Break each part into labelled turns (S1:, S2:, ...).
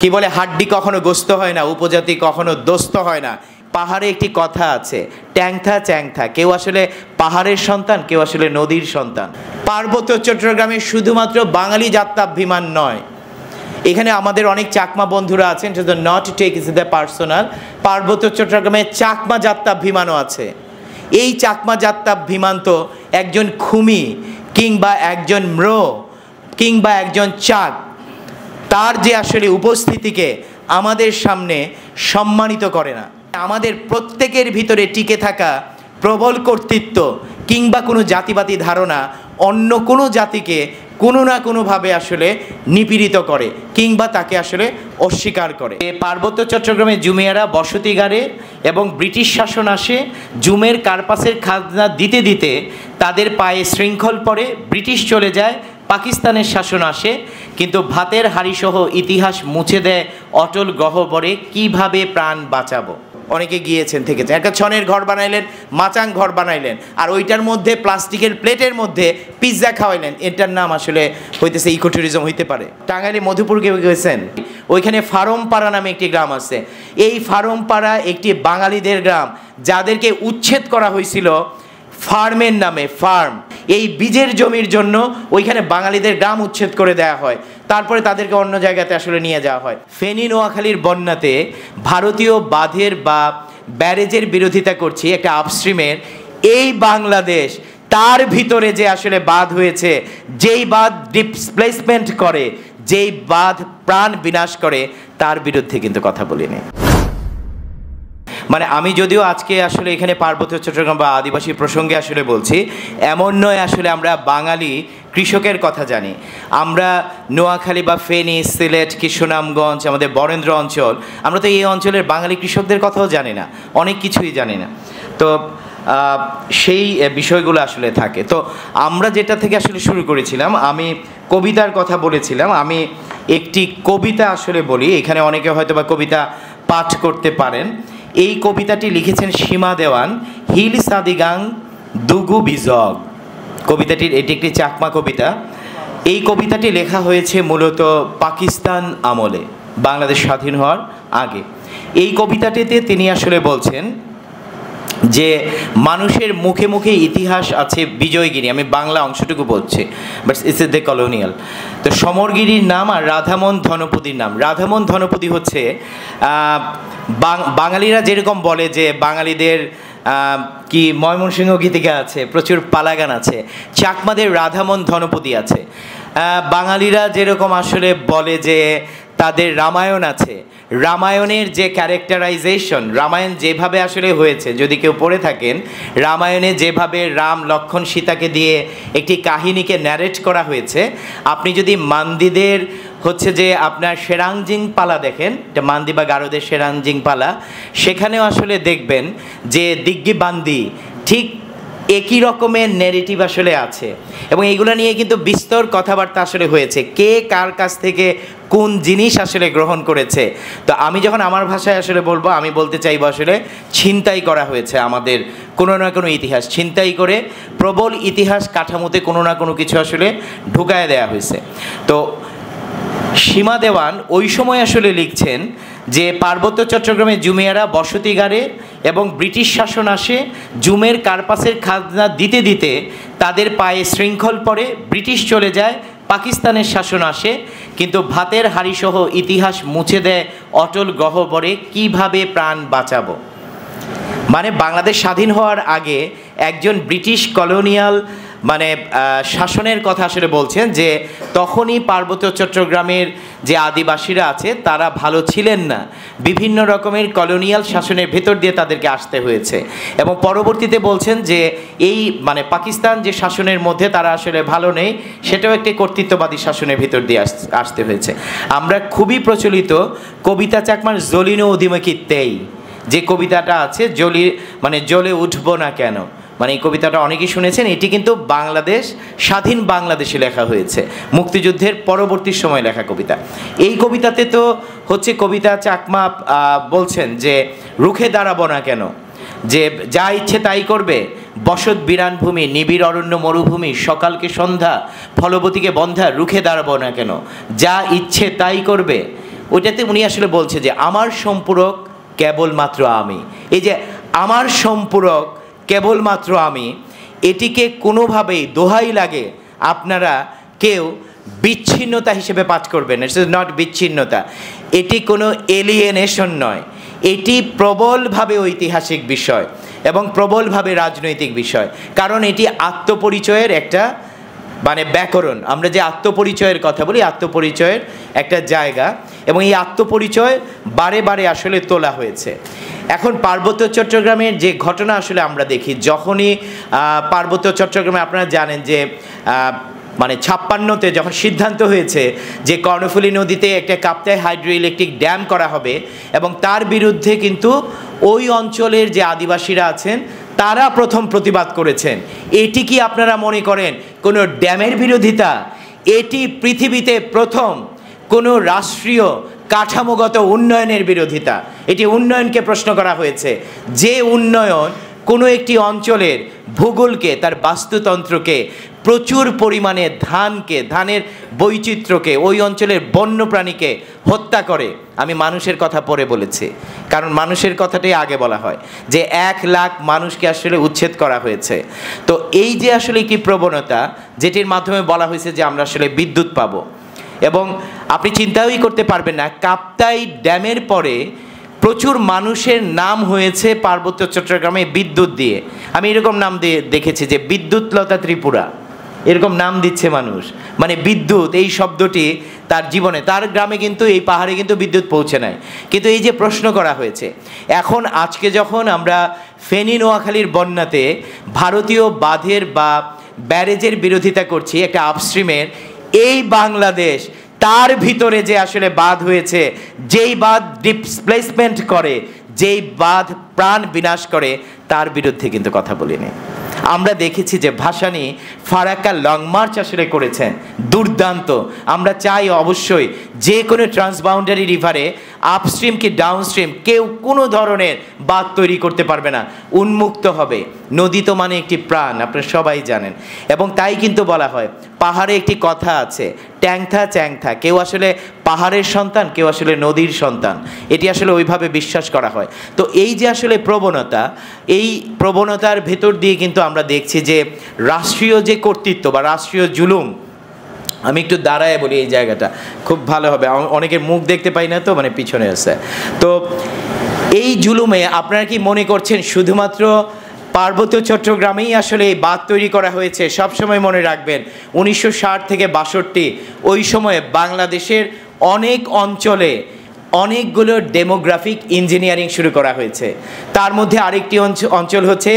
S1: কি বলে হাড্ডি কখনো গোস্ত হয় না, উপজাতি কখনো দোস্ত হয় না। পাহাড়ে একটি কথা আছে, ট্যাংথা চ্যাংথা, কেউ আসলে পাহাড়ের সন্তান, কেউ আসলে নদীর সন্তান। পার্বত্য চট্টগ্রামে শুধুমাত্র বাঙালি যাত্রাভিমান নয়, এখানে আমাদের অনেক চাকমা বন্ধুরা আছেন, not take is the personal. পার্বত্য চট্টগ্রামে চাকমা যাত্রাভিমানও আছে। এই চাকমা যাত্রাভিমান তো একজন খুমি কিংবা একজন ম্রো কিংবা একজন চাক, তার যে আসলে উপস্থিতিকে আমাদের সামনে সম্মানিত করে না। আমাদের প্রত্যেকের ভিতরে টিকে থাকা প্রবল কর্তৃত্ব কিংবা কোনো জাতিবাদী ধারণা অন্য কোনো জাতিকে কোনো না কোনোভাবে আসলে নিপীড়িত করে কিংবা তাকে আসলে অস্বীকার করে। পার্বত্য চট্টগ্রামে জুমিয়ারা বসতি গাড়ে এবং ব্রিটিশ শাসন আসে। জুমের কার্পাসের খাজনা দিতে দিতে তাদের পায়ে শৃঙ্খল পড়ে, ব্রিটিশ চলে যায়, পাকিস্তানের শাসন আসে, কিন্তু ভাতের হাঁড়িসহ ইতিহাস মুছে দেয় অটল গহ্বরে। কিভাবে প্রাণ বাঁচাবো? অনেকে গিয়েছেন থেকেছেন, একটা ছনের ঘর বানাইলেন, মাচাং ঘর বানাইলেন, আর ওইটার মধ্যে প্লাস্টিকের প্লেটের মধ্যে পিৎজা খাওয়াইলেন। এটার নাম আসলে হইতেছে ইকো ট্যুরিজম হইতে পারে? টাঙ্গাইলে মধুপুর কেউ গেছেন? ওইখানে ফারমপাড়া নামে একটি গ্রাম আছে। এই ফারমপাড়া একটি বাঙালিদের গ্রাম, যাদেরকে উচ্ছেদ করা হয়েছিল ফার্মের নামে। ফার্ম, এই বীজের জমির জন্য ওইখানে বাঙালিদের গ্রাম উচ্ছেদ করে দেওয়া হয়, তারপরে তাদেরকে অন্য জায়গাতে আসলে নিয়ে যাওয়া হয়। ফেনী নোয়াখালীর বন্যাতে ভারতীয় বাঁধের বা ব্যারেজের বিরোধিতা করছি, একটা আপস্ট্রিমের। এই বাংলাদেশ, তার ভিতরে যে আসলে বাঁধ হয়েছে, যেই বাঁধ ডিসপ্লেসমেন্ট করে, যেই বাঁধ প্রাণ বিনাশ করে, তার বিরুদ্ধে কিন্তু কথা বলিনি। মানে আমি যদিও আজকে আসলে এখানে পার্বত্য চট্টগ্রাম বা আদিবাসী প্রসঙ্গে আসলে বলছি, এমন নয় আসলে আমরা বাঙালি কৃষকের কথা জানি। আমরা নোয়াখালী বা ফেনী, সিলেট কি সুনামগঞ্জ, আমাদের বরেন্দ্র অঞ্চল, আমরা তো এই অঞ্চলের বাঙালি কৃষকদের কথাও জানি না, অনেক কিছুই জানি না। তো সেই বিষয়গুলো আসলে থাকে। তো আমরা যেটা থেকে আসলে শুরু করেছিলাম, আমি কবিতার কথা বলেছিলাম। আমি একটি কবিতা আসলে বলি, এখানে অনেকে হয়তো বা কবিতা পাঠ করতে পারেন। এই কবিতাটি লিখেছেন সীমা দেওয়ান, হিল সাদিগাং দুগু বিজগ। কবিতাটির এটি একটি চাকমা কবিতা। এই কবিতাটি লেখা হয়েছে মূলত পাকিস্তান আমলে, বাংলাদেশ স্বাধীন হওয়ার আগে। এই কবিতাটিতে তিনি আসলে বলছেন যে মানুষের মুখে মুখে ইতিহাস আছে বিজয়গিরি। আমি বাংলা অংশটুকু বলছি, বাট ইটস দ্য কলোনিয়াল। তো সমরগিরির নাম আর রাধামন ধনপতির নাম। রাধামন ধনপতি হচ্ছে বাঙালিরা যেরকম বলে যে বাঙালিদের কি ময়মনসিংহ গীতিকা আছে, প্রচুর পালাগান আছে, চাকমাদের রাধামন ধনপতি আছে। বাঙালিরা যেরকম আসলে বলে যে তাদের রামায়ণ আছে, রামায়ণের যে ক্যারেক্টারাইজেশন, রামায়ণ যেভাবে আসলে হয়েছে, যদি কেউ পড়ে থাকেন, রামায়ণে যেভাবে রাম লক্ষ্মণ সীতাকে দিয়ে একটি কাহিনীকে ন্যারেট করা হয়েছে, আপনি যদি মান্দিদের হচ্ছে যে আপনার সেরাংজিং পালা দেখেন, এটা মান্দি বা গারোদের সেরাংজিং পালা, সেখানেও আসলে দেখবেন যে দিগ্গি বান্দি ঠিক একই রকমের ন্যারেটিভ আসলে আছে। এবং এইগুলো নিয়ে কিন্তু বিস্তর কথাবার্তা আসলে হয়েছে, কে কার কাছ থেকে কোন জিনিস আসলে গ্রহণ করেছে। তো আমি যখন আমার ভাষায় আসলে বলবো, আমি বলতে চাইবো আসলে ছিনতাই করা হয়েছে আমাদের কোনো না কোনো ইতিহাস, ছিনতাই করে প্রবল ইতিহাস কাঠামোতে কোনো না কোনো কিছু আসলে ঢুকায় দেওয়া হয়েছে। তো সীমা দেওয়ান ওই সময় আসলে লিখছেন যে পার্বত্য চট্টগ্রামে জুমিয়ারা বসতি গাড়ে এবং ব্রিটিশ শাসন আসে। জুমের কার্পাসের খাজনা দিতে দিতে তাদের পায়ে শৃঙ্খল পড়ে, ব্রিটিশ চলে যায়, পাকিস্তানের শাসন আসে, কিন্তু ভাতের হাঁড়িসহ ইতিহাস মুছে দেয় অটল গহ্বরে। কিভাবে প্রাণ বাঁচাবো? মানে বাংলাদেশ স্বাধীন হওয়ার আগে একজন ব্রিটিশ কলোনিয়াল মানে শাসনের কথা আসলে বলছেন যে তখনই পার্বত্য চট্টগ্রামের যে আদিবাসীরা আছে তারা ভালো ছিলেন না, বিভিন্ন রকমের কলোনিয়াল শাসনের ভেতর দিয়ে তাদেরকে আসতে হয়েছে। এবং পরবর্তীতে বলছেন যে এই মানে পাকিস্তান যে শাসনের মধ্যে তারা আসলে ভালো নেই, সেটাও একটি কর্তৃত্ববাদী শাসনের ভেতর দিয়ে আসতে হয়েছে। আমরা খুবই প্রচলিত কবিতা চাকমার জ্বলিনো অধিমুখিতেই যে কবিতাটা আছে, জ্বলে উঠবো না কেন, মানে এই কবিতাটা অনেকেই শুনেছেন। এটি কিন্তু বাংলাদেশ স্বাধীন বাংলাদেশে লেখা হয়েছে, মুক্তিযুদ্ধের পরবর্তী সময় লেখা কবিতা। এই কবিতাতে তো হচ্ছে কবিতা চাকমা বলছেন যে রুখে দাঁড়াবো না কেন, যে যা ইচ্ছে তাই করবে, বসত বিরান ভূমি, নিবিড় অরণ্য মরুভূমি, সকালকে সন্ধ্যা, ফলবতীকে বন্ধা, রুখে দাঁড়াবো না কেন, যা ইচ্ছে তাই করবে, ওইটাতে উনি আসলে বলছে যে আমার সম্পূরক কেবলমাত্র আমি। এই যে আমার সম্পূরক কেবলমাত্র আমি, এটিকে কোনোভাবেই দোহাই লাগে আপনারা কেউ বিচ্ছিন্নতা হিসেবে পাঠ করবেন। ইটস নট বিচ্ছিন্নতা, এটি কোনো এলিয়েনেশন নয়, এটি প্রবলভাবে ঐতিহাসিক বিষয় এবং প্রবলভাবে রাজনৈতিক বিষয়। কারণ এটি আত্মপরিচয়ের একটা মানে ব্যাকরণ। আমরা যে আত্মপরিচয়ের কথা বলি, আত্মপরিচয়ের একটা জায়গা, এবং এই আত্মপরিচয় বারে বারে আসলে তোলা হয়েছে। এখন পার্বত্য চট্টগ্রামের যে ঘটনা আসলে আমরা দেখি, যখনই পার্বত্য চট্টগ্রামে আপনারা জানেন যে মানে 56-তে যখন সিদ্ধান্ত হয়েছে যে কর্ণফুলী নদীতে একটা কাপ্তাই হাইড্রো ইলেকট্রিক ড্যাম করা হবে, এবং তার বিরুদ্ধে কিন্তু ওই অঞ্চলের যে আদিবাসীরা আছেন তারা প্রথম প্রতিবাদ করেছেন। এটি কি আপনারা মনে করেন কোনো ড্যামের বিরোধিতা? এটি পৃথিবীতে প্রথম কোনো রাষ্ট্রীয় কাঠামোগত উন্নয়নের বিরোধিতা। এটি উন্নয়নকে প্রশ্ন করা হয়েছে, যে উন্নয়ন কোনো একটি অঞ্চলের ভূগোলকে, তার বাস্তুতন্ত্রকে, প্রচুর পরিমাণে ধানের বৈচিত্র্যকে, ওই অঞ্চলের বন্যপ্রাণীকে হত্যা করে। আমি মানুষের কথা পরে বলেছি, কারণ মানুষের কথাটাই আগে বলা হয়, যে 1 লাখ মানুষকে আসলে উচ্ছেদ করা হয়েছে। তো এই যে আসলে কি প্রবণতা, যেটির মাধ্যমে বলা হয়েছে যে আমরা আসলে বিদ্যুৎ পাবো, এবং আপনি চিন্তাই করতে পারবেন না কাপ্তাই ড্যামের পরে প্রচুর মানুষের নাম হয়েছে পার্বত্য চট্টগ্রামে বিদ্যুৎ দিয়ে। আমি এরকম নাম দিয়ে দেখেছি যে বিদ্যুৎলতা ত্রিপুরা, এরকম নাম দিচ্ছে মানুষ। মানে বিদ্যুৎ এই শব্দটি তার জীবনে, তার গ্রামে কিন্তু এই পাহাড়ে কিন্তু বিদ্যুৎ পৌঁছে নাই। কিন্তু এই যে প্রশ্ন করা হয়েছে, এখন আজকে যখন আমরা ফেনী নোয়াখালীর বন্যাতে ভারতীয় বাঁধের বা ব্যারেজের বিরোধিতা করছি, একটা আপস্ট্রিমের, এই বাংলাদেশ তার ভিতরে যে আসলে বাঁধ হয়েছে, যেই বাঁধ ডিসপ্লেসমেন্ট করে, যেই বাঁধ প্রাণ বিনাশ করে, তার বিরুদ্ধে কিন্তু কথা বলিনি। আমরা দেখেছি যে ভাসানী ফারাক্কা লং মার্চ আসলে করেছেন, দুর্দান্ত। আমরা চাই অবশ্যই যে কোনো ট্রান্সবাউন্ডারি রিভারে আপস্ট্রিম কি ডাউনস্ট্রিম কেউ কোনো ধরনের বাঁধ তৈরি করতে পারবে না, উন্মুক্ত হবে। নদী তো মানে একটি প্রাণ, আপনারা সবাই জানেন। এবং তাই কিন্তু বলা হয়, পাহাড়ে একটি কথা আছে, ট্যাংথা চ্যাংথা, কেউ আসলে পাহাড়ের সন্তান, কেউ আসলে নদীর সন্তান, এটি আসলে ওইভাবে বিশ্বাস করা হয়। তো এই যে আসলে প্রবণতা, এই প্রবণতার ভেতর দিয়ে কিন্তু আমরা দেখছি যে রাষ্ট্রীয় যে কর্তৃত্ব বা রাষ্ট্রীয় জুলুম, আমি একটু দাঁড়ায় বলি, এই জায়গাটা খুব ভালো হবে, অনেকের মুখ দেখতে পাই না তো, মানে পিছনে আছে। তো এই জুলুমে আপনারা কি মনে করছেন শুধুমাত্র পার্বত্য চট্টগ্রামেই আসলে এই বাঁধ তৈরি করা হয়েছে? সবসময় মনে রাখবেন 1960 থেকে 62 ওই সময়ে বাংলাদেশের অনেক অঞ্চলে অনেকগুলো ডেমোগ্রাফিক ইঞ্জিনিয়ারিং শুরু করা হয়েছে। তার মধ্যে আরেকটি অঞ্চল হচ্ছে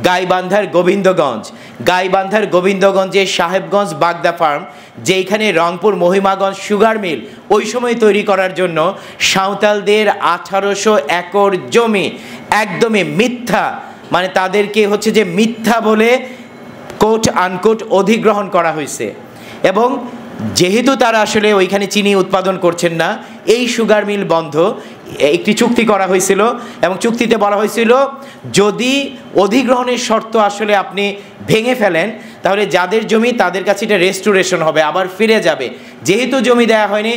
S1: গাইবান্ধার গোবিন্দগঞ্জ। গাইবান্ধার গোবিন্দগঞ্জের সাহেবগঞ্জ বাগদা ফার্ম, যেইখানে রংপুর মহিমাগঞ্জ সুগার মিল ওই সময় তৈরি করার জন্য সাঁওতালদের 1800 একর জমি একদমই মিথ্যা, মানে তাদেরকে হচ্ছে যে মিথ্যা বলে কোট আনকোট অধিগ্রহণ করা হয়েছে। এবং যেহেতু তারা আসলে ওইখানে চিনি উৎপাদন করছেন না, এই সুগার মিল বন্ধ, একটি চুক্তি করা হয়েছিল, এবং চুক্তিতে বলা হয়েছিল যদি অধিগ্রহণের শর্ত আসলে আপনি ভেঙে ফেলেন, তাহলে যাদের জমি তাদের কাছে এটা রেস্টোরেশন হবে, আবার ফিরে যাবে। যেহেতু জমি দেওয়া হয়নি,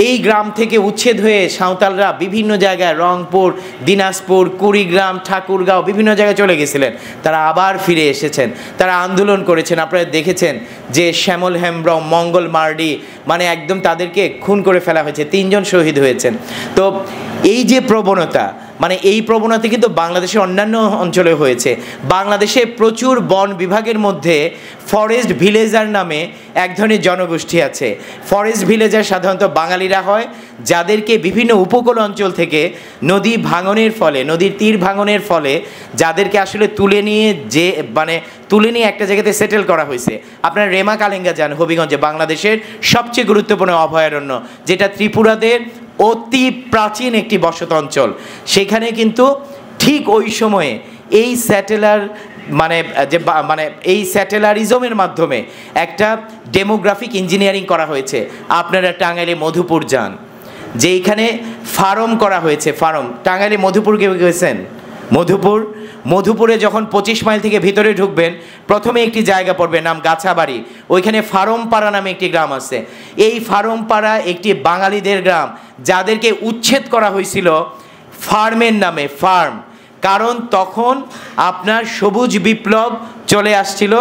S1: এই গ্রাম থেকে উচ্ছেদ হয়ে সাঁওতালরা বিভিন্ন জায়গায়, রংপুর, দিনাজপুর, কুড়িগ্রাম, ঠাকুরগাঁও, বিভিন্ন জায়গায় চলে গেছিলেন। তারা আবার ফিরে এসেছেন, তারা আন্দোলন করেছেন। আপনারা দেখেছেন যে শ্যামল হেমব্রম, মঙ্গল মার্ডি, মানে একদম তাদেরকে খুন করে ফেলা হয়েছে, 3 জন শহীদ হয়েছেন। তো এই যে প্রবণতা, মানে এই প্রবণতা কিন্তু বাংলাদেশের অন্যান্য অঞ্চলে হয়েছে। বাংলাদেশে প্রচুর বন বিভাগের মধ্যে ফরেস্ট ভিলেজার নামে এক ধরনের জনগোষ্ঠী আছে। ফরেস্ট ভিলেজার সাধারণত বাঙালিরা হয়, যাদেরকে বিভিন্ন উপকূল অঞ্চল থেকে নদী ভাঙনের ফলে, নদীর তীর ভাঙনের ফলে যাদেরকে আসলে তুলে নিয়ে একটা জায়গাতে সেটেল করা হয়েছে। আপনার রেমা কালেঙ্গা যান হবিগঞ্জে, বাংলাদেশের সবচেয়ে গুরুত্বপূর্ণ অভয়ারণ্য, যেটা ত্রিপুরাদের অতি প্রাচীন একটি বসত অঞ্চল। সেখানে কিন্তু ঠিক ওই সময়ে এই এই স্যাটেলারিজমের মাধ্যমে একটা ডেমোগ্রাফিক ইঞ্জিনিয়ারিং করা হয়েছে। আপনারা টাঙ্গাইলে মধুপুর যান, যেইখানে ফার্ম করা হয়েছে, ফার্ম। টাঙ্গাইলে মধুপুর কেউ গেছেন? মধুপুরে যখন 25 মাইল থেকে ভিতরে ঢুকবেন, প্রথমে একটি জায়গা পড়বে, নাম গাছাবাড়ি। ওইখানে ফারমপাড়া নামে একটি গ্রাম আছে। এই ফারমপাড়া একটি বাঙালিদের গ্রাম, যাদেরকে উচ্ছেদ করা হয়েছিল ফার্মের নামে, ফার্ম। কারণ তখন আপনার সবুজ বিপ্লব চলে আসছিল।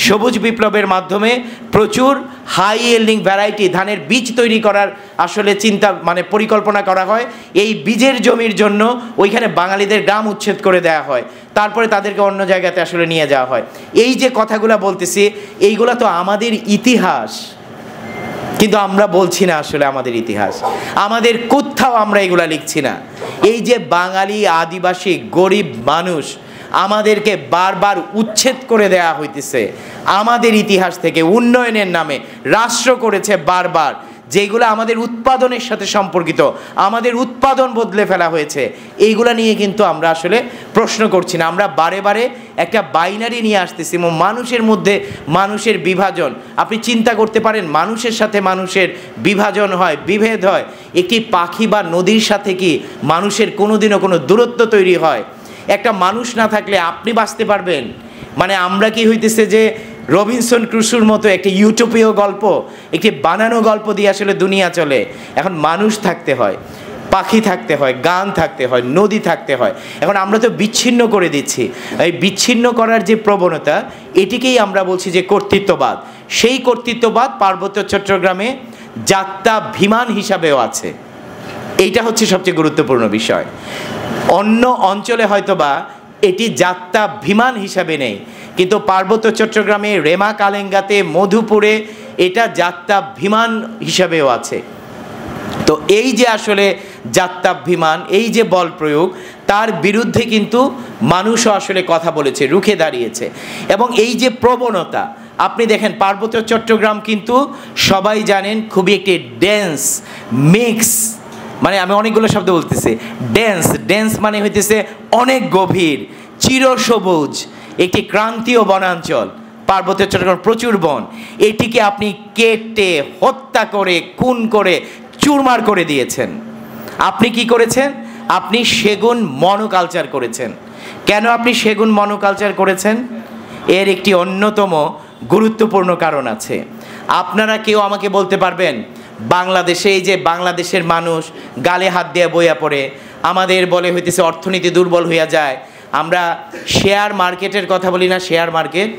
S1: সবুজ বিপ্লবের মাধ্যমে প্রচুর হাই ইয়েল্ডিং ভ্যারাইটি ধানের বীজ তৈরি করার আসলে চিন্তা পরিকল্পনা করা হয়। এই বীজের জমির জন্য ওইখানে বাঙালিদের গ্রাম উচ্ছেদ করে দেওয়া হয়, তারপরে তাদেরকে অন্য জায়গাতে আসলে নিয়ে যাওয়া হয়। এই যে কথাগুলো বলতেছি, এইগুলো তো আমাদের ইতিহাস, কিন্তু আমরা বলছি না আসলে আমাদের ইতিহাস। আমাদের কোথাও আমরা এগুলা লিখছি না। এই যে বাঙালি আদিবাসী গরিব মানুষ, আমাদেরকে বারবার উচ্ছেদ করে দেয়া হইতেছে আমাদের ইতিহাস থেকে। উন্নয়নের নামে রাষ্ট্র করেছে বারবার, যেগুলো আমাদের উৎপাদনের সাথে সম্পর্কিত, আমাদের উৎপাদন বদলে ফেলা হয়েছে। এইগুলা নিয়ে কিন্তু আমরা আসলে প্রশ্ন করছি না। আমরা বারে বারে একটা বাইনারি নিয়ে আসতেছি, মানুষের মধ্যে মানুষের বিভাজন। আপনি চিন্তা করতে পারেন, মানুষের সাথে মানুষের বিভাজন হয়, বিভেদ হয়। একটি পাখি বা নদীর সাথে কি মানুষের কোনোদিনও কোনো দূরত্ব তৈরি হয়? একটা মানুষ না থাকলে আপনি বাঁচতে পারবেন? আমরা কি হইতেছে যে রবিনসন ক্রুসোর মতো একটি ইউটোপীয় গল্প, একটি বানানো গল্প দিয়ে আসলে দুনিয়া চলে? এখন মানুষ থাকতে হয়, পাখি থাকতে হয়, গান থাকতে হয়, নদী থাকতে হয়। এখন আমরা তো বিচ্ছিন্ন করে দিচ্ছি। এই বিচ্ছিন্ন করার যে প্রবণতা, এটিকেই আমরা বলছি যে কর্তৃত্ববাদ। সেই কর্তৃত্ববাদ পার্বত্য চট্টগ্রামে যাত্রাভিমান হিসাবেও আছে। এইটা হচ্ছে সবচেয়ে গুরুত্বপূর্ণ বিষয়। অন্য অঞ্চলে হয়তোবা এটি যাত্রাভিমান হিসাবে নেই, কিন্তু পার্বত্য চট্টগ্রামে, রেমা কালেঙ্গাতে, মধুপুরে এটা যাত্রাভিমান হিসাবেও আছে। তো এই যে আসলে যাত্রাভিমান, এই যে বল প্রয়োগ, তার বিরুদ্ধে কিন্তু মানুষও আসলে কথা বলেছে, রুখে দাঁড়িয়েছে। এবং এই যে প্রবণতা, আপনি দেখেন পার্বত্য চট্টগ্রাম কিন্তু সবাই জানেন খুবই একটি ডেন্স মিক্স, আমি অনেকগুলো শব্দ বলতেছি। ডেন্স হইতেছে অনেক গভীর, চিরসবুজ একটি ক্রান্তীয় বনাঞ্চল। পার্বত্য চট্টগ্রাম প্রচুর বন। এটিকে আপনি কেটে, হত্যা করে, খুন করে, চুরমার করে দিয়েছেন। আপনি কি করেছেন? আপনি সেগুন মনোকালচার করেছেন। কেন আপনি সেগুন মনোকালচার করেছেন? এর একটি অন্যতম গুরুত্বপূর্ণ কারণ আছে। আপনারা কেউ আমাকে বলতে পারবেন, বাংলাদেশে এই যে বাংলাদেশের মানুষ গালে হাত দিয়ে বইয়া পড়ে, আমাদের বলে হইতেছে অর্থনীতি দুর্বল হইয়া যায়। আমরা শেয়ার মার্কেটের কথা বলি না, শেয়ার মার্কেট।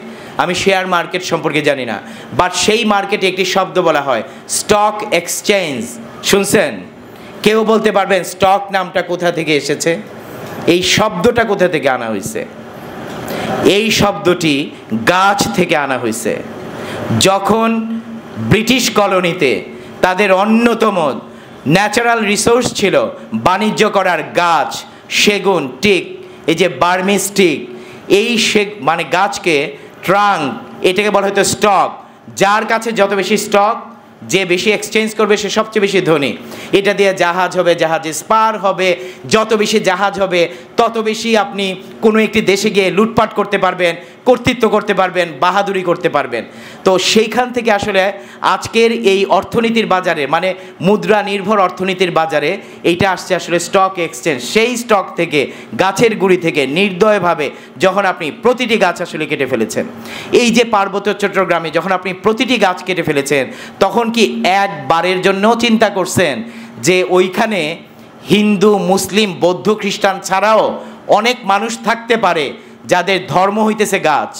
S1: আমি শেয়ার মার্কেট সম্পর্কে জানি না, বাট সেই মার্কেটে একটি শব্দ বলা হয় স্টক এক্সচেঞ্জ। শুনছেন? কেউ বলতে পারবেন স্টক নামটা কোথা থেকে এসেছে? এই শব্দটা কোথা থেকে আনা হয়েছে? এই শব্দটি গাছ থেকে আনা হয়েছে। যখন ব্রিটিশ কলোনিতে তাদের অন্যতম ন্যাচারাল রিসোর্স ছিল বাণিজ্য করার গাছ, সেগুন, টিক, এই যে বার্মিজ টিক, এই গাছকে ট্রাঙ্ক, এটাকে বলা হয়তো স্টক। যার কাছে যত বেশি স্টক, যে বেশি এক্সচেঞ্জ করবে সে সবচেয়ে বেশি ধনী। এটা দিয়ে জাহাজ হবে, জাহাজে স্পার হবে। যত বেশি জাহাজ হবে তত বেশি আপনি কোনো একটি দেশে গিয়ে লুটপাট করতে পারবেন, কর্তৃত্ব করতে পারবেন, বাহাদুরি করতে পারবেন। তো সেইখান থেকে আসলে আজকের এই অর্থনীতির বাজারে, মুদ্রা নির্ভর অর্থনীতির বাজারে এইটা আসছে আসলে স্টক এক্সচেঞ্জ। সেই স্টক থেকে, গাছের গুঁড়ি থেকে নির্দয়ভাবে যখন আপনি প্রতিটি গাছ আসলে কেটে ফেলেছেন, এই যে পার্বত্য চট্টগ্রামে যখন আপনি প্রতিটি গাছ কেটে ফেলেছেন, তখন কি একবারের জন্যও চিন্তা করছেন যে ওইখানে হিন্দু, মুসলিম, বৌদ্ধ, খ্রিস্টান ছাড়াও অনেক মানুষ থাকতে পারে যাদের ধর্ম হইতেছে গাছ,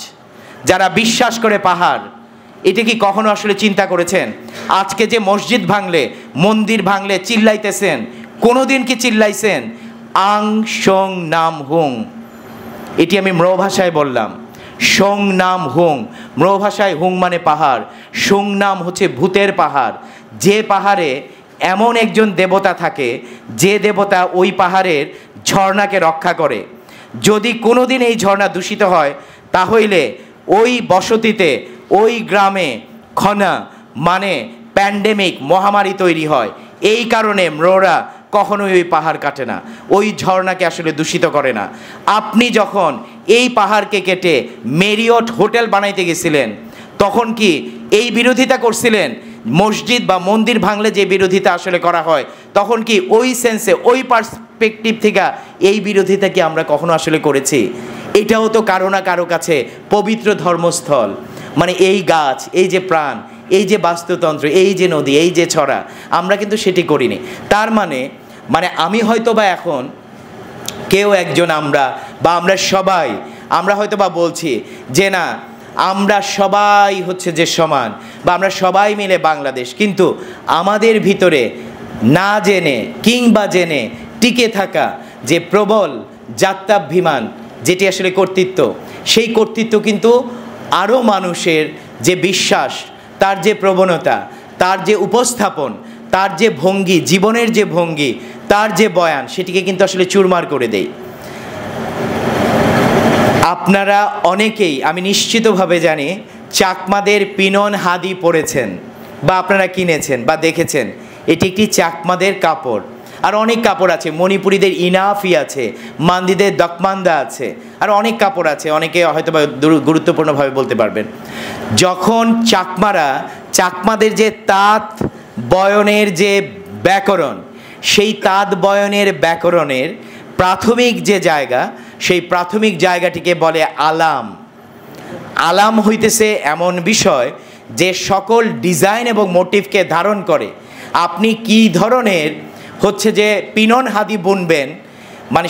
S1: যারা বিশ্বাস করে পাহাড়? এটা কি কখনো আসলে চিন্তা করেছেন? আজকে যে মসজিদ ভাঙলে, মন্দির ভাঙলে চিল্লাইতেছেন, কোনোদিন কি চিল্লাইছেন আং সং নাম হুং? এটি আমি ম্রো ভাষায় বললাম। সং নাম হুং, ম্রো ভাষায় হুং মানে পাহাড়, সং নাম হচ্ছে ভূতের পাহাড়। যে পাহাড়ে এমন একজন দেবতা থাকে, যে দেবতা ওই পাহাড়ের ঝর্ণাকে রক্ষা করে। যদি কোনোদিন এই ঝর্ণা দূষিত হয়, তাহলে ওই বসতিতে, ওই গ্রামে প্যান্ডেমিক, মহামারী তৈরি হয়। এই কারণে ম্রোরা কখনোই ওই পাহাড় কাটে না, ওই ঝর্ণাকে আসলে দূষিত করে না। আপনি যখন এই পাহাড়কে কেটে মেরিয়ট হোটেল বানাইতে গেছিলেন, তখন কি এই বিরোধিতা করছিলেন মসজিদ বা মন্দির ভাঙলে যে বিরোধিতা আসলে করা হয়, তখন কি ওই সেন্সে ওই পার্সপেক্টিভ থেকে এই বিরোধিতা কি আমরা কখনো আসলে করেছি? এটাও তো কারো না কারো কাছে পবিত্র ধর্মস্থল। মানে এই গাছ, এই যে প্রাণ, এই যে বাস্তুতন্ত্র, এই যে নদী, এই যে ছড়া, আমরা কিন্তু সেটি করিনি। তার মানে আমি হয়তো বা এখন কেউ একজন আমরা সবাই আমরা হয়তো বা বলছি যে না, আমরা সবাই হচ্ছে যে সমান, বা আমরা সবাই মিলে বাংলাদেশ, কিন্তু আমাদের ভিতরে না জেনে কিংবা জেনে টিকে থাকা যে প্রবল জাত্যাভিমান, যেটি আসলে কর্তৃত্ব, সেই কর্তৃত্ব কিন্তু আরও মানুষের যে বিশ্বাস, তার যে প্রবণতা, তার যে উপস্থাপন, তার যে ভঙ্গি, জীবনের যে ভঙ্গি, তার যে বয়ান, সেটিকে কিন্তু আসলে চুরমার করে দেয়। আপনারা অনেকেই, আমি নিশ্চিতভাবে জানি, চাকমাদের পিনন হাদি পরেছেন বা আপনারা কিনেছেন বা দেখেছেন। এটি একটি চাকমাদের কাপড়। আর অনেক কাপড় আছে, মণিপুরীদের ইনাফি আছে, মান্দিদের দকমান্দা আছে, আর অনেক কাপড় আছে, অনেকে হয়তো বা গুরুত্বপূর্ণভাবে বলতে পারবেন। যখন চাকমাদের যে তাঁত বয়নের যে ব্যাকরণ, সেই তাঁত বয়নের ব্যাকরণের প্রাথমিক যে জায়গা, সেই প্রাথমিক জায়গাটিকে বলে আলাম। আলাম হইতেছে এমন বিষয় যে সকল ডিজাইন এবং মোটিভকে ধারণ করে। আপনি কি ধরনের হচ্ছে যে পিনন হাদি বুনবেন,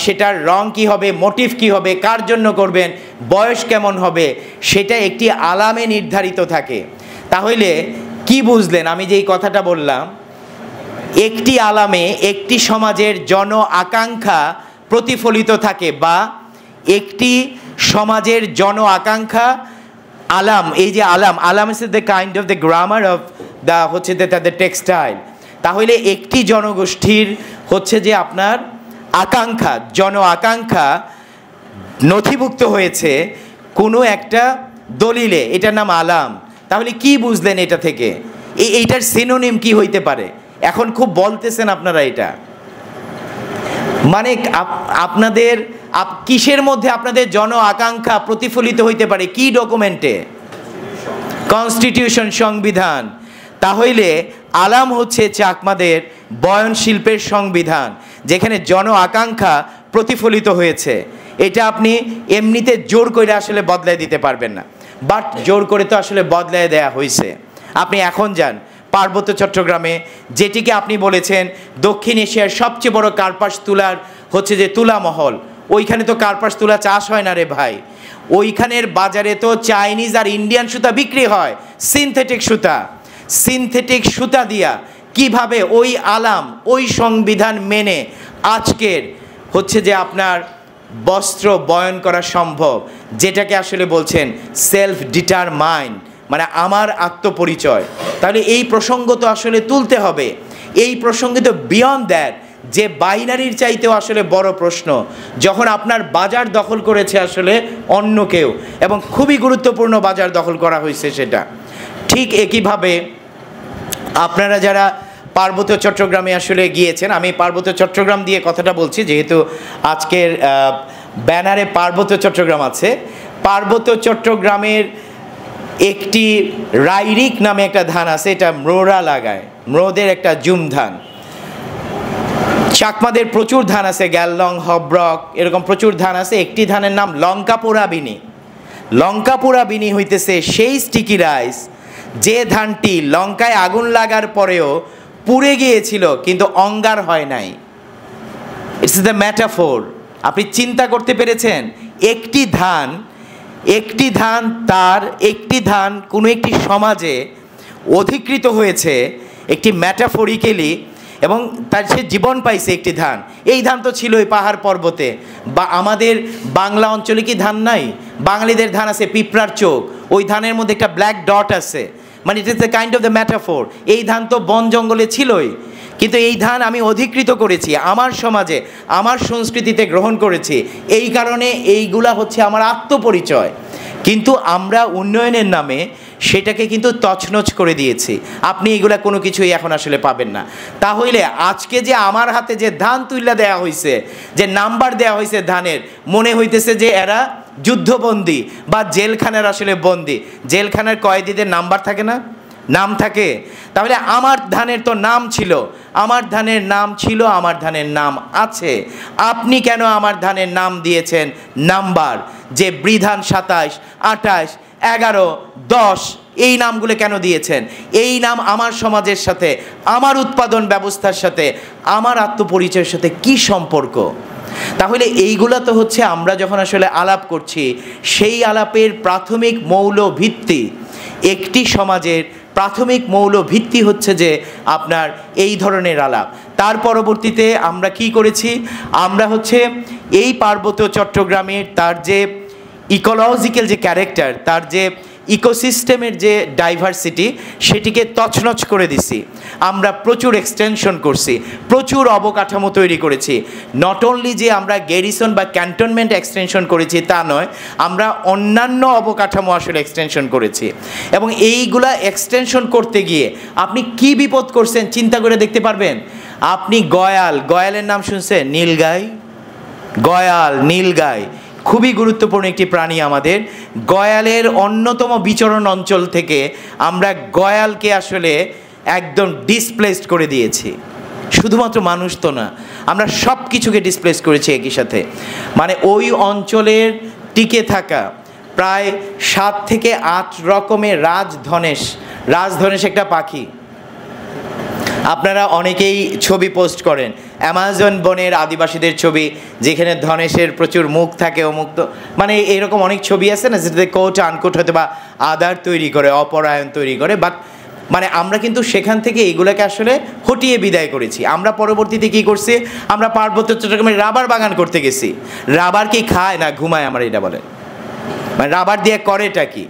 S1: সেটার রং কি হবে, মোটিভ কি হবে, কার জন্য করবেন, বয়স কেমন হবে, সেটা একটি আলামে নির্ধারিত থাকে। তাহলে কি বুঝলেন আমি যে এই কথাটা বললাম? একটি আলামে একটি সমাজের জন আকাঙ্ক্ষা প্রতিফলিত থাকে, একটি সমাজের জন আকাঙ্ক্ষা আলাম। এই যে আলাম is the kind of the grammar of the হচ্ছে তাদের টেক্সটাইল। তাহলে একটি জনগোষ্ঠীর হচ্ছে যে আপনার আকাঙ্ক্ষা, জন আকাঙ্ক্ষা নথিভুক্ত হয়েছে কোনো একটা দলিলে, এটার নাম আলাম। তাহলে কি বুঝলেন এটা থেকে? এইটার সিনোনিম কি হইতে পারে? এখন খুব বলতেছেন আপনারা, এটা আপনাদের কিসের মধ্যে আপনাদের জন আকাঙ্ক্ষা প্রতিফলিত হইতে পারে? কি ডকুমেন্টে? কনস্টিটিউশন, সংবিধান। তাহলে আলাম হচ্ছে চাকমাদের বয়ন শিল্পের সংবিধান, যেখানে জন আকাঙ্ক্ষা প্রতিফলিত হয়েছে। এটা আপনি এমনিতে জোর করে আসলে বদলায় দিতে পারবেন না, বাট জোর করে তো আসলে বদলায় দেয়া হয়েছে। আপনি এখন যান পার্বত্য চট্টগ্রামে, যেটিকে আপনি বলেছেন দক্ষিণ এশিয়ার সবচেয়ে বড় কার্পাস তুলার হচ্ছে যে তুলা মহল, ওইখানে তো কার্পাস তুলা চাষ হয় না রে ভাই। ওইখানের বাজারে তো চাইনিজ আর ইন্ডিয়ান সুতা বিক্রি হয়, সিনথেটিক সুতা দিয়া কিভাবে ওই আলাম, ওই সংবিধান মেনে আজকের হচ্ছে যে আপনার বস্ত্র বয়ন করা সম্ভব, যেটাকে আসলে বলছেন সেলফ ডিটারমাইন্ড, আমার আত্মপরিচয়। তাহলে এই প্রসঙ্গ তো আসলে তুলতে হবে। এই প্রসঙ্গে তো বিয়ন্ড দ্যাট, যে বাইনারির চাইতেও আসলে বড় প্রশ্ন, যখন আপনার বাজার দখল করেছে আসলে অন্য কেউ, এবং খুবই গুরুত্বপূর্ণ বাজার দখল করা হয়েছে সেটা। ঠিক একইভাবে আপনারা যারা পার্বত্য চট্টগ্রামে আসলে গিয়েছেন, আমি পার্বত্য চট্টগ্রাম দিয়ে কথাটা বলছি যেহেতু আজকের ব্যানারে পার্বত্য চট্টগ্রাম আছে। পার্বত্য চট্টগ্রামের একটি রাইরিক নামে একটা ধান আছে, এটা ম্রোরা লাগায়, ম্রোদের একটা জুম ধান। চাকমাদের প্রচুর ধান আছে, গ্যাললং, হব্রক, এরকম প্রচুর ধান আছে। একটি ধানের নাম লঙ্কাপোড়া বিনি। লঙ্কাপোড়া বিনি হইতেছে সেই স্টিকি রাইস যে ধানটি লঙ্কায় আগুন লাগার পরেও পুড়ে গিয়েছিল কিন্তু অঙ্গার হয় নাই। It's the metaphor. আপনি চিন্তা করতে পেরেছেন? একটি ধান কোনো একটি সমাজে অধিকৃত হয়েছে একটি ম্যাটাফরিক্যালি, এবং তার সে জীবন পাইছে একটি ধান। এই ধান তো ছিলই পাহাড় পর্বতে, বা আমাদের বাংলা অঞ্চলে কি ধান নাই? বাঙালিদের ধান আছে পিঁপড়ার চোখ, ওই ধানের মধ্যে একটা ব্ল্যাক ডট আছে, it is the kind of the metaphor. এই ধান তো বন জঙ্গলে ছিলই, কিন্তু এই ধান আমি অধিকৃত করেছি, আমার সমাজে, আমার সংস্কৃতিতে গ্রহণ করেছি, এই কারণে এইগুলা হচ্ছে আমার আত্মপরিচয়। কিন্তু আমরা উন্নয়নের নামে সেটাকে কিন্তু তছনছ করে দিয়েছি। আপনি এগুলা কোনো কিছুই এখন আসলে পাবেন না। তাহলে আজকে যে আমার হাতে যে ধান তুইলা দেয়া হয়েছে, যে নাম্বার দেয়া হয়েছে ধানের, মনে হইতেছে যে এরা যুদ্ধবন্দী বা জেলখানার আসলে বন্দী। জেলখানার কয়েদিদের নাম্বার থাকে না? নাম থাকে? তাহলে আমার ধানের তো নাম ছিল, আমার ধানের নাম ছিল, আমার ধানের নাম আছে। আপনি কেন আমার ধানের নাম দিয়েছেন নাম্বার? যে বৃধান 27, 28, 11, 10 এই নামগুলো কেন দিয়েছেন? এই নাম আমার সমাজের সাথে, আমার উৎপাদন ব্যবস্থার সাথে, আমার আত্মপরিচয়ের সাথে কি সম্পর্ক? তাহলে এইগুলো তো হচ্ছে আমরা যখন আসলে আলাপ করছি, সেই আলাপের প্রাথমিক মৌল ভিত্তি, একটি সমাজের প্রাথমিক মৌল ভিত্তি হচ্ছে যে আপনার এই ধরনের আলাপ। তার পরবর্তীতে আমরা কি করেছি? আমরা হচ্ছে এই পার্বত্য চট্টগ্রামের তার যে ইকোলজিক্যাল যে ক্যারেক্টার, তার যে ইকোসিস্টেমের যে ডাইভার্সিটি, সেটিকে তছনছ করে দিছি। আমরা প্রচুর এক্সটেনশন করছি, প্রচুর অবকাঠামো তৈরি করেছি। নট অনলি যে আমরা গ্যারিসন বা ক্যান্টনমেন্ট এক্সটেনশন করেছি তা নয়, আমরা অন্যান্য অবকাঠামো আসলে এক্সটেনশন করেছি। এবং এইগুলা এক্সটেনশন করতে গিয়ে আপনি কি বিপদ করছেন চিন্তা করে দেখতে পারবেন। আপনি গয়ালের নাম শুনছেন? নীলগাই, গয়াল, নীলগাই খুবই গুরুত্বপূর্ণ একটি প্রাণী আমাদের। গয়ালের অন্যতম বিচরণ অঞ্চল থেকে আমরা গয়ালকে আসলে একদম ডিসপ্লেসড করে দিয়েছি। শুধুমাত্র মানুষ তো না, আমরা সব কিছুকে ডিসপ্লেস করেছি একই সাথে। মানে ওই অঞ্চলের টিকে থাকা প্রায় 7 থেকে 8 রকমের রাজধনেশ একটা পাখি। আপনারা অনেকেই ছবি পোস্ট করেন অ্যামাজন বনের আদিবাসীদের ছবি, যেখানে ধনেশের প্রচুর মুখ থাকে, অমুক্ত মানে এরকম অনেক ছবি আছে না, যেটাতে কোট আনকোট হতে বা আদার তৈরি করে, অপরায়ণ তৈরি করে। বাট মানে আমরা কিন্তু সেখান থেকে এগুলোকে আসলে হটিয়ে বিদায় করেছি। আমরা পরবর্তীতে কি করছি? আমরা পার্বত্য চট্টগ্রামে রাবার বাগান করতে গেছি। রাবার কি খায় না ঘুমায়? আমরা এটা বলেন, মানে রাবার দিয়ে করেটা কি?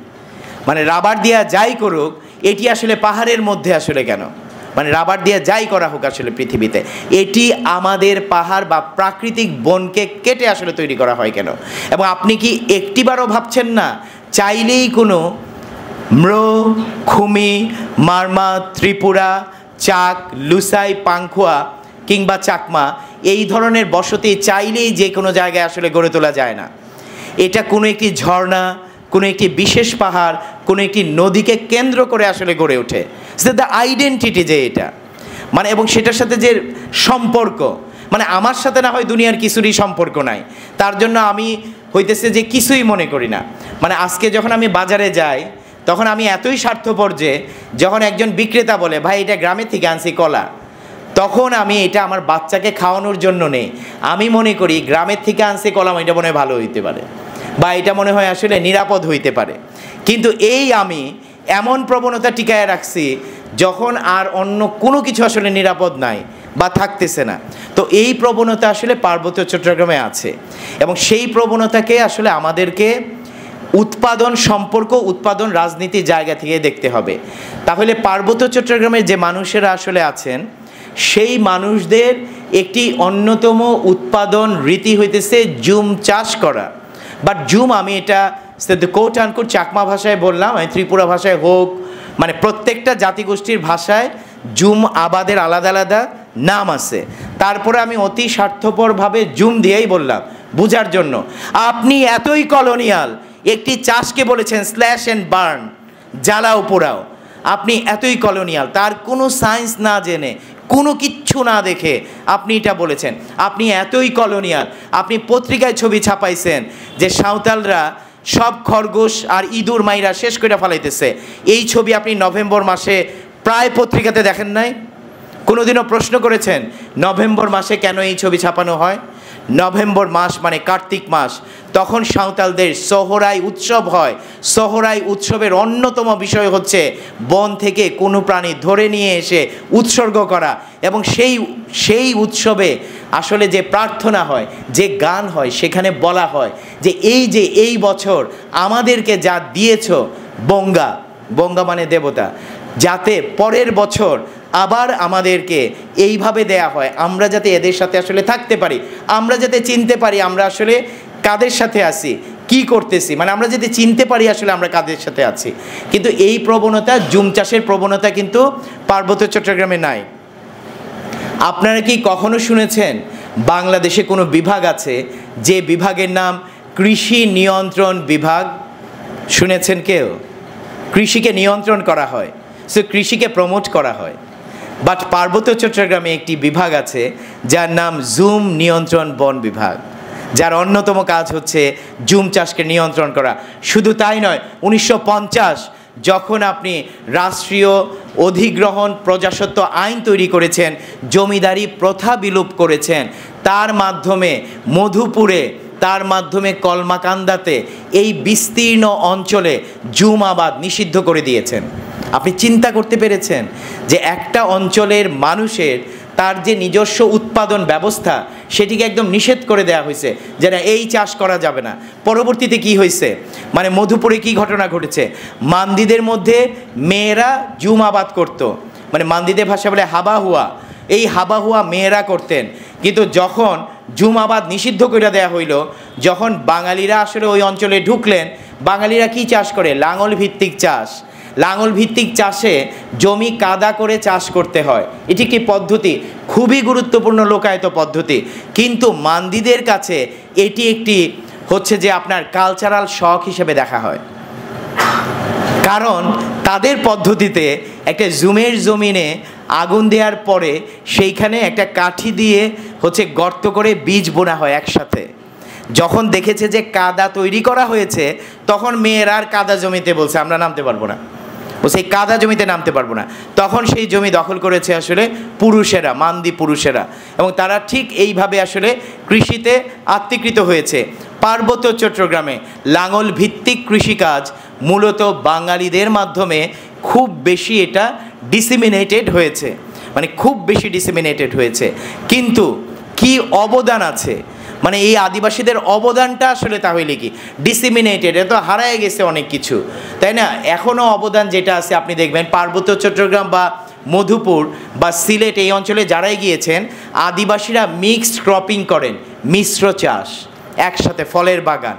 S1: মানে রাবার দিয়া যাই করুক, এটি আসলে পাহাড়ের মধ্যে আসলে কেন? মানে রাবার দিয়ে যাই করা হোক আসলে পৃথিবীতে, এটি আমাদের পাহাড় বা প্রাকৃতিক বনকে কেটে আসলে তৈরি করা হয় কেন? এবং আপনি কি একটিবারও ভাবছেন না চাইলেই কোনো ম্রো, খুমি, মারমা, ত্রিপুরা, চাক, লুসাই, পাংখুয়া কিংবা চাকমা এই ধরনের বসতি চাইলেই যে কোনো জায়গায় আসলে গড়ে তোলা যায় না। এটা কোনো একটি ঝর্ণা, কোনো একটি বিশেষ পাহাড়, কোনো একটি নদীকে কেন্দ্র করে আসলে গড়ে ওঠে। দ্য আইডেন্টিটি যে এটা, মানে এবং সেটার সাথে যে সম্পর্ক, মানে আমার সাথে না হয় দুনিয়ার কিছুরই সম্পর্ক নাই, তার জন্য আমি হইতেছে যে কিছুই মনে করি না। মানে আজকে যখন আমি বাজারে যাই, তখন আমি এতই স্বার্থপর যে যখন একজন বিক্রেতা বলে ভাই এটা গ্রামের থেকে আনছি কলা, তখন আমি এটা আমার বাচ্চাকে খাওয়ানোর জন্য নেই, আমি মনে করি গ্রামের থেকে আনছি কলা, এটা মনে হয় ভালো হইতে পারে বা এটা মনে হয় আসলে নিরাপদ হইতে পারে। কিন্তু এই আমি এমন প্রবণতা টিকায় রাখছি যখন আর অন্য কোনো কিছু আসলে নিরাপদ নাই বা থাকতেছে না। তো এই প্রবণতা আসলে পার্বত্য চট্টগ্রামে আছে এবং সেই প্রবণতাকে আসলে আমাদেরকে উৎপাদন সম্পর্ক, উৎপাদন রাজনীতির জায়গা থেকে দেখতে হবে। তাহলে পার্বত্য চট্টগ্রামের যে মানুষেরা আসলে আছেন, সেই মানুষদের একটি অন্যতম উৎপাদন রীতি হইতেছে জুম চাষ করা। বাট জুম, আমি এটা কোট আনকোট চাকমা ভাষায় বললাম, আমি ত্রিপুরা ভাষায় হোক, মানে প্রত্যেকটা জাতিগোষ্ঠীর ভাষায় জুম আবাদের আলাদা আলাদা নাম আছে। তারপরে আমি অতি স্বার্থপরভাবে জুম দিয়েই বললাম বুঝার জন্য। আপনি এতই কলোনিয়াল, একটি চাষকে বলেছেন স্ল্যাশ অ্যান্ড বার্ন, জ্বালাও পোড়াও। আপনি এতই কলোনিয়াল, তার কোনো সায়েন্স না জেনে, কোনো কিচ্ছু না দেখে আপনি এটা বলেছেন। আপনি এতই কলোনিয়াল, আপনি পত্রিকায় ছবি ছাপাইছেন যে সাঁওতালরা সব খরগোশ আর ইঁদুর মাইরা শেষ করে ফেলাইতেছে। এই ছবি আপনি নভেম্বর মাসে প্রায় পত্রিকাতে দেখেন নাই? কোনোদিনও প্রশ্ন করেছেন নভেম্বর মাসে কেন এই ছবি ছাপানো হয়? নভেম্বর মাস মানে কার্তিক মাস, তখন সাঁওতালদের সোহরাই উৎসব হয়। সোহরাই উৎসবের অন্যতম বিষয় হচ্ছে বন থেকে কোনো প্রাণী ধরে নিয়ে এসে উৎসর্গ করা, এবং সেই উৎসবে আসলে যে প্রার্থনা হয়, যে গান হয়, সেখানে বলা হয় যে এই বছর আমাদেরকে যা দিয়েছ বঙ্গা, বঙ্গা মানে দেবতা, যাতে পরের বছর আবার আমাদেরকে এইভাবে দেয়া হয়, আমরা যাতে এদের সাথে আসলে থাকতে পারি, আমরা যাতে চিনতে পারি আমরা আসলে কাদের সাথে আছি, কি করতেছি, মানে আমরা যাতে চিনতে পারি আসলে আমরা কাদের সাথে আছি। কিন্তু এই প্রবণতা, জুম চাষের প্রবণতা কিন্তু পার্বত্য চট্টগ্রামে নাই। আপনারা কি কখনো শুনেছেন বাংলাদেশে কোনো বিভাগ আছে যে বিভাগের নাম কৃষি নিয়ন্ত্রণ বিভাগ? শুনেছেন কেউ? কৃষিকে নিয়ন্ত্রণ করা হয়। সো কৃষিকে প্রমোট করা হয়। বাট পার্বত্য চট্টগ্রামে একটি বিভাগ আছে যার নাম জুম নিয়ন্ত্রণ বন বিভাগ, যার অন্যতম কাজ হচ্ছে জুম চাষকে নিয়ন্ত্রণ করা। শুধু তাই নয়, 1950 যখন আপনি রাষ্ট্রীয় অধিগ্রহণ প্রজাস্বত্ব আইন তৈরি করেছেন, জমিদারি প্রথা বিলোপ করেছেন, তার মাধ্যমে মধুপুরে, তার মাধ্যমে কলমাকান্দাতে এই বিস্তীর্ণ অঞ্চলে জুম আবাদ নিষিদ্ধ করে দিয়েছেন। আপনি চিন্তা করতে পেরেছেন যে একটা অঞ্চলের মানুষের তার যে নিজস্ব উৎপাদন ব্যবস্থা সেটিকে একদম নিষেধ করে দেওয়া হয়েছে, যে না এই চাষ করা যাবে না। পরবর্তীতে কি হয়েছে, মানে মধুপুরে কি ঘটনা ঘটেছে, মান্দিদের মধ্যে মেয়েরা জুম আবাদ করতো, মানে মান্দিদের ভাষা বলে হাবা হুয়া, এই হাবা হুয়া মেয়েরা করতেন। কিন্তু যখন জুম আবাদ নিষিদ্ধ করে দেওয়া হইল, যখন বাঙালিরা আসলে ওই অঞ্চলে ঢুকলেন, বাঙালিরা কি চাষ করে, লাঙল ভিত্তিক চাষ। লাঙল ভিত্তিক চাষে জমি কাদা করে চাষ করতে হয়, এটি একটি পদ্ধতি, খুবই গুরুত্বপূর্ণ লোকায়ত পদ্ধতি। কিন্তু মান্দিদের কাছে এটি একটি হচ্ছে যে আপনার কালচারাল শখ হিসেবে দেখা হয়, কারণ তাদের পদ্ধতিতে একটা জুমের জমিনে আগুন দেওয়ার পরে সেইখানে একটা কাঠি দিয়ে হচ্ছে গর্ত করে বীজ বোনা হয় একসাথে। যখন দেখেছে যে কাদা তৈরি করা হয়েছে, তখন মেয়েরা আর কাদা জমিতে বলছে আমরা নামতে পারবো না, ও সেই কাদা জমিতে নামতে পারবো না। তখন সেই জমি দখল করেছে আসলে পুরুষেরা, মান্দি পুরুষেরা, এবং তারা ঠিক এইভাবে আসলে কৃষিতে আত্মীকৃত হয়েছে। পার্বত্য চট্টগ্রামে লাঙল ভিত্তিক কৃষিকাজ মূলত বাঙালিদের মাধ্যমে খুব বেশি এটা ডিসিমিনেটেড হয়েছে, মানে খুব বেশি ডিসিমিনেটেড হয়েছে। কিন্তু কি অবদান আছে, মানে এই আদিবাসীদের অবদানটা আসলে তাহলে কি ডিসিমিনেটেড, এ তো হারায় গেছে অনেক কিছু, তাই না? এখনও অবদান যেটা আছে আপনি দেখবেন পার্বত্য চট্টগ্রাম বা মধুপুর বা সিলেট এই অঞ্চলে যারাই গিয়েছেন, আদিবাসীরা মিক্সড ক্রপিং করেন, মিশ্র চাষ, একসাথে ফলের বাগান,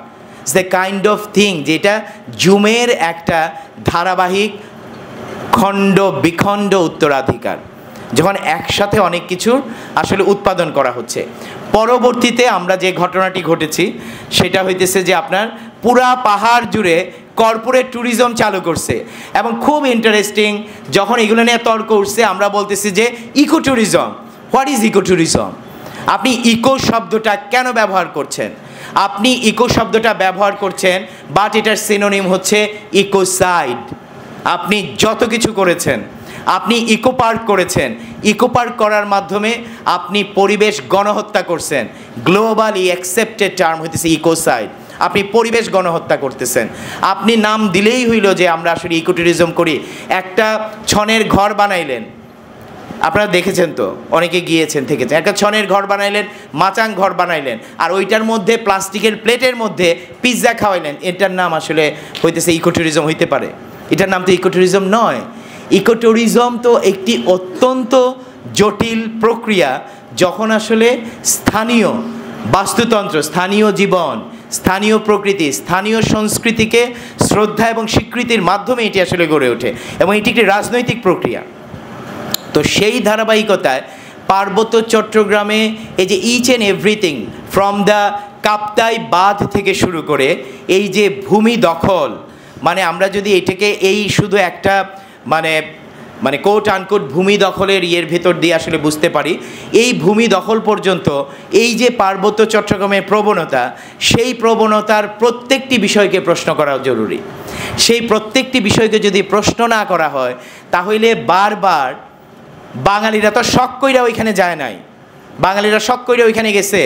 S1: দ্য কাইন্ড অফ থিং যেটা জুমের একটা ধারাবাহিক খণ্ড বিখণ্ড উত্তরাধিকার, যখন একসাথে অনেক কিছু আসলে উৎপাদন করা হচ্ছে। পরবর্তীতে আমরা যে ঘটনাটি ঘটেছি সেটা হইতেছে যে আপনার পুরা পাহাড় জুড়ে কর্পোরেট ট্যুরিজম চালু করছে, এবং খুব ইন্টারেস্টিং যখন এগুলো নিয়ে তর্ক উঠছে, আমরা বলতেছি যে eco tourism. What is eco tourism? আপনি ইকো শব্দটা কেন ব্যবহার করছেন? আপনি ইকো শব্দটা ব্যবহার করছেন, বাট এটার সিনোনিম হচ্ছে ইকোসাইড। আপনি যত কিছু করেছেন, আপনি ইকো পার্ক করেছেন, ইকো পার্ক করার মাধ্যমে আপনি পরিবেশ গণহত্যা করছেন। গ্লোবালি অ্যাকসেপ্টেড টার্ম হইতেছে ইকোসাইড। আপনি পরিবেশ গণহত্যা করতেছেন। আপনি নাম দিলেই হইল যে আমরা আসলে ইকো ট্যুরিজম করি। একটা ছনের ঘর বানাইলেন, আপনারা দেখেছেন তো, অনেকে গিয়েছেন থেকেছেন, একটা ছনের ঘর বানাইলেন, মাচাং ঘর বানাইলেন, আর ওইটার মধ্যে প্লাস্টিকের প্লেটের মধ্যে পিৎজা খাওয়াইলেন, এটার নাম আসলে হইতেছে ইকো ট্যুরিজম হইতে পারে? এটার নাম তো ইকো ট্যুরিজম নয়। ইকো ট্যুরিজম তো একটি অত্যন্ত জটিল প্রক্রিয়া, যখন আসলে স্থানীয় বাস্তুতন্ত্র, স্থানীয় জীবন, স্থানীয় প্রকৃতি, স্থানীয় সংস্কৃতিকে শ্রদ্ধা এবং স্বীকৃতির মাধ্যমে এটি আসলে গড়ে ওঠে, এবং এটি একটি রাজনৈতিক প্রক্রিয়া। তো সেই ধারাবাহিকতায় পার্বত্য চট্টগ্রামে এই যে each and everything from the Kaptai বাঁধ থেকে শুরু করে এই যে ভূমি দখল, মানে আমরা যদি এটাকে এই শুধু একটা মানে কোট আনকোট ভূমি দখলের ইয়ের ভেতর দিয়ে আসলে বুঝতে পারি, এই ভূমি দখল পর্যন্ত এই যে পার্বত্য চট্টগ্রামের প্রবণতা, সেই প্রবণতার প্রত্যেকটি বিষয়কে প্রশ্ন করা জরুরি। সেই প্রত্যেকটি বিষয়কে যদি প্রশ্ন না করা হয়, তাহলে বারবার বাঙালিরা তো শখ কইরা ওইখানে যায় নাই, বাঙালিরা শখ কইরা ওইখানে গেছে,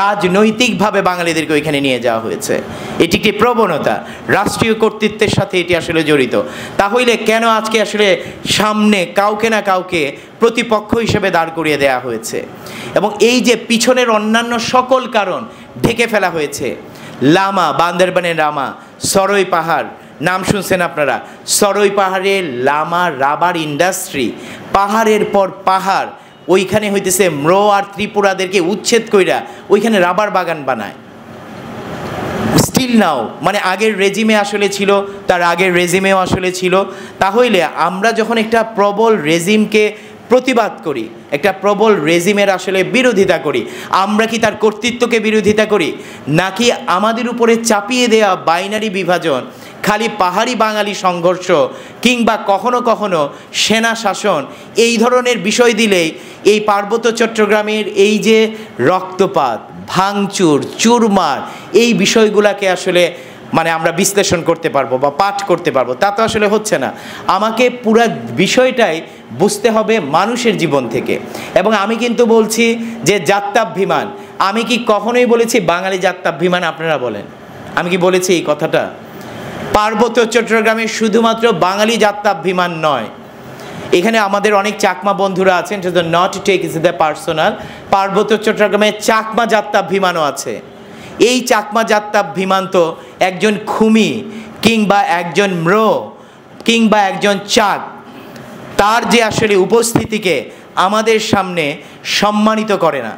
S1: রাজনৈতিকভাবে বাঙালিদেরকে ওইখানে নিয়ে যাওয়া হয়েছে। এটি একটি প্রবণতা, রাষ্ট্রীয় কর্তৃত্বের সাথে এটি আসলে জড়িত। তাহলে কেন আজকে আসলে সামনে কাউকে না কাউকে প্রতিপক্ষ হিসেবে দাঁড় করিয়ে দেওয়া হয়েছে, এবং এই যে পিছনের অন্যান্য সকল কারণ ঢেকে ফেলা হয়েছে। লামা, বান্দরবানের লামা, সরই পাহাড় নাম শুনছেন আপনারা, সরই পাহাড়ে লামা রাবার ইন্ডাস্ট্রি, পাহাড়ের পর পাহাড়, ওইখানে হইতেছে ম্রো আর ত্রিপুরাদেরকে উচ্ছেদ কইরা ওইখানে রাবার বাগান বানায়। স্টিল নাও, মানে আগের রেজিমে আসলে ছিল, তার আগের রেজিমেও আসলে ছিল। তাহলে আমরা যখন একটা প্রবল রেজিমকে প্রতিবাদ করি, একটা প্রবল রেজিমের আসলে বিরোধিতা করি? আমরা কি তার কর্তৃত্বকে বিরোধিতা করি, নাকি আমাদের উপরে চাপিয়ে দেওয়া বাইনারি বিভাজন, খালি পাহাড়ি বাঙালি সংঘর্ষ কিংবা কখনো কখনো সেনা শাসন, এই ধরনের বিষয় দিলেই এই পার্বত্য চট্টগ্রামের এই যে রক্তপাত, ভাঙচুর, চুরমার, এই বিষয়গুলোকে আসলে মানে আমরা বিশ্লেষণ করতে পারবো বা পাঠ করতে পারবো? তা তো আসলে হচ্ছে না। আমাকে পুরো বিষয়টাই বুঝতে হবে মানুষের জীবন থেকে। এবং আমি কিন্তু বলছি যে জাত্যাভিমান, আমি কি কখনোই বলেছি বাঙালি জাত্যাভিমান? আপনারা বলেন, আমি কি বলেছি এই কথাটা? পার্বত্য চট্টগ্রামে শুধুমাত্র বাঙালি জাত্যাভিমান নয়, এখানে আমাদের অনেক চাকমা বন্ধুরা আছেন, not take is the personal. পার্বত্য চট্টগ্রামে চাকমা জাত্যাভিমানও আছে। এই চাকমা জাত্যাভিমান তো একজন খুমি কিংবা একজন ম্র কিংবা একজন চাক, তার যে আসলে উপস্থিতিকে আমাদের সামনে সম্মানিত করে না।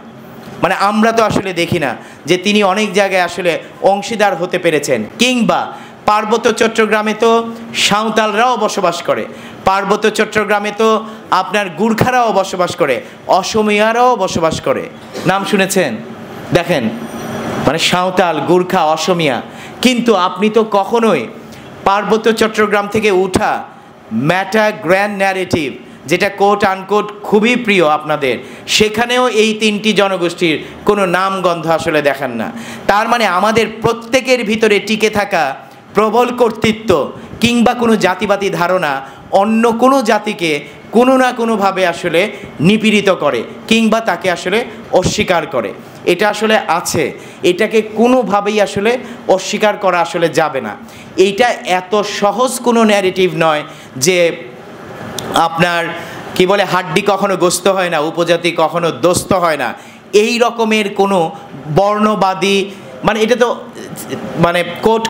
S1: মানে আমরা তো আসলে দেখি না যে তিনি অনেক জায়গায় আসলে অংশীদার হতে পেরেছেন। কিংবা পার্বত্য চট্টগ্রামে তো সাঁওতালরাও বসবাস করে, পার্বত্য চট্টগ্রামে তো আপনার গুর্খারাও বসবাস করে, অসমিয়ারাও বসবাস করে। নাম শুনেছেন? দেখেন, মানে সাঁওতাল, গুর্খা, অসমিয়া। কিন্তু আপনি তো কখনোই পার্বত্য চট্টগ্রাম থেকে উঠা ম্যাটা গ্র্যান্ড ন্যারেটিভ, যেটা কোট আনকোট খুবই প্রিয় আপনাদের, সেখানেও এই তিনটি জনগোষ্ঠীর কোনো নামগন্ধ আসলে দেখান না। তার মানে আমাদের প্রত্যেকের ভিতরে টিকে থাকা প্রবল কর্তৃত্ব কিংবা কোনো জাতিবাদী ধারণা অন্য কোনো জাতিকে কোনো না কোনোভাবে আসলে নিপীড়িত করে কিংবা তাকে আসলে অস্বীকার করে। এটা আসলে আছে, এটাকে কোনোভাবেই আসলে অস্বীকার করা আসলে যাবে না। এইটা এত সহজ কোনো ন্যারেটিভ নয় যে আপনার কি বলে হাড্ডি কখনো গোস্ত হয় না, উপজাতি কখনো দোস্ত হয় না, এই রকমের কোনো বর্ণবাদী, মানে এটা তো মানে কোট